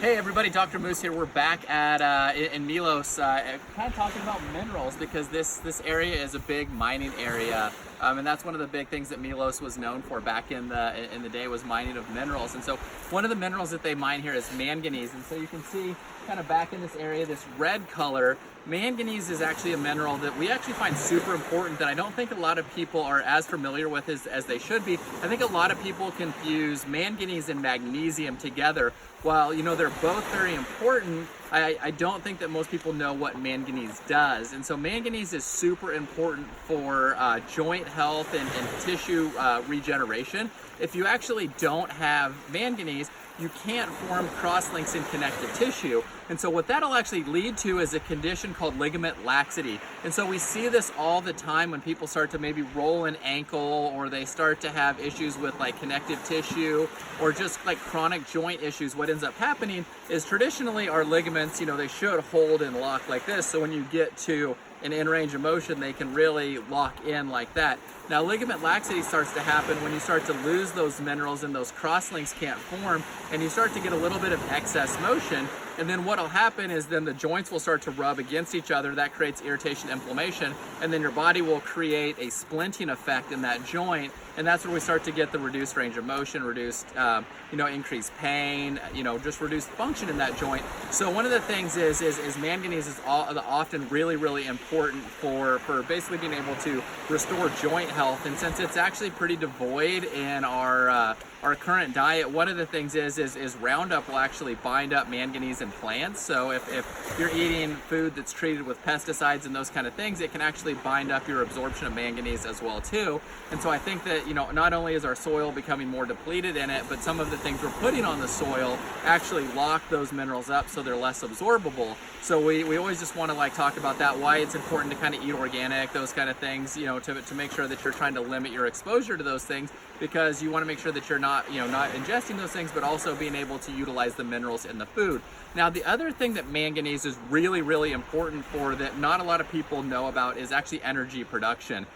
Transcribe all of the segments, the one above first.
Hey everybody, Dr. Moose here. We're back at in Milos, kind of talking about minerals because this area is a big mining area, and that's one of the big things that Milos was known for back in the day, was mining of minerals. And so one of the minerals that they mine here is manganese. And so you can see kind of back in this area, this red color. Manganese is actually a mineral that we actually find super important, that I don't think a lot of people are as familiar with as they should be. I think a lot of people confuse manganese and magnesium together. While they're both very important, I don't think that most people know what manganese does. And so manganese is super important for joint health and tissue regeneration. If you actually don't have manganese, you can't form crosslinks in connective tissue. And so what that'll actually lead to is a condition called ligament laxity. And so we see this all the time when people start to maybe roll an ankle, or they start to have issues with like connective tissue, or just like chronic joint issues. What ends up happening is traditionally our ligaments, they should hold and lock like this. So when you get to an in range of motion, they can really lock in like that. Now, ligament laxity starts to happen when you start to lose those minerals and those crosslinks can't form, and you start to get a little bit of excess motion. And then what'll happen is then the joints will start to rub against each other. That creates irritation, inflammation, and then your body will create a splinting effect in that joint. And that's where we start to get the reduced range of motion, reduced, increased pain, just reduced function in that joint. So one of the things is manganese is often really, really important for basically being able to restore joint health. And since it's actually pretty devoid in our current diet, one of the things is Roundup will actually bind up manganese in plants. So if you're eating food that's treated with pesticides and those kind of things, it can actually bind up your absorption of manganese as well too. And so I think that not only is our soil becoming more depleted in it, but some of the things we're putting on the soil actually lock those minerals up so they're less absorbable. So we always just want to talk about that, why it's important to kind of eat organic, those kind of things, to make sure that you're trying to limit your exposure to those things, because you want to make sure that you're not ingesting those things, but also being able to utilize the minerals in the food. Now, the other thing that manganese is really, really important for that not a lot of people know about is actually energy production.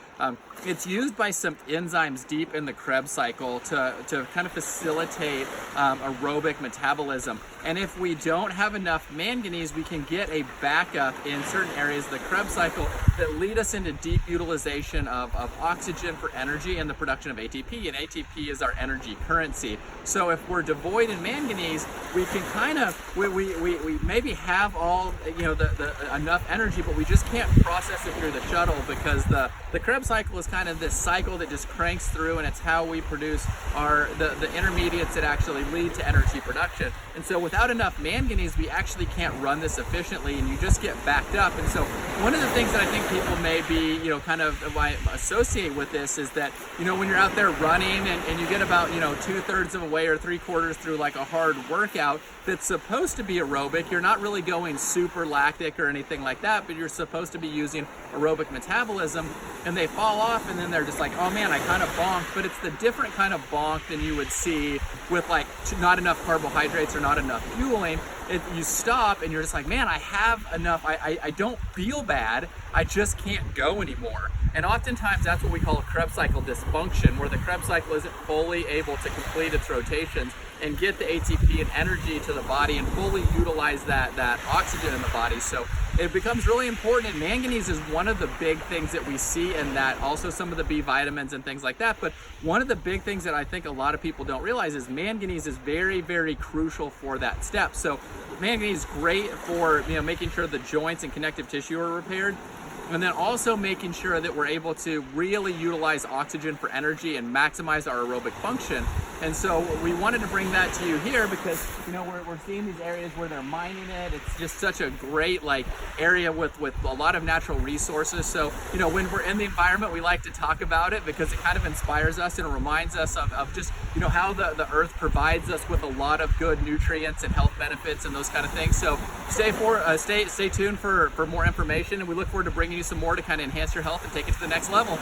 It's used by some enzymes deep in the Krebs cycle to kind of facilitate aerobic metabolism. And if we don't have enough manganese, we can get a backup in certain areas of the Krebs cycle that lead us into deep utilization of oxygen for energy and the production of ATP. And ATP is our energy currency. So if we're devoid in manganese, we can kind of, we maybe have all, the enough energy, but we just can't process it through the shuttle, because the Krebs cycle is kind of this cycle that just cranks through, and it's how we produce the intermediates that actually lead to energy production. And so without enough manganese, we actually can't run this efficiently, and you just get backed up. And so one of the things that I think people may be, kind of associate with this is that, when you're out there running and you get about, 2/3 of a way or 3/4 through like a hard workout that's supposed to be aerobic, you're not really going super lactic or anything like that, but you're supposed to be using aerobic metabolism, and they fall off, and then they're just like, oh man, I kind of bonked. But it's the different kind of bonk than you would see with like not enough carbohydrates or not enough fueling. You stop and you're just like, man, I have enough, I don't feel bad, I just can't go anymore. And oftentimes that's what we call a Krebs cycle dysfunction, where the Krebs cycle isn't fully able to complete its rotations and get the ATP and energy to the body and fully utilize that oxygen in the body. So it becomes really important, and manganese is one of the big things that we see in that, also some of the B vitamins and things like that. But one of the big things that I think a lot of people don't realize is manganese is very, very crucial for that step. So manganese is great for making sure the joints and connective tissue are repaired, and then also making sure that we're able to really utilize oxygen for energy and maximize our aerobic function. And so we wanted to bring that to you here because, we're seeing these areas where they're mining it. It's just such a great area with a lot of natural resources. So, when we're in the environment, we like to talk about it because it kind of inspires us and reminds us of just, how the earth provides us with a lot of good nutrients and health benefits and those kind of things. So stay tuned for more information, and we look forward to bringing you some more to kind of enhance your health and take it to the next level.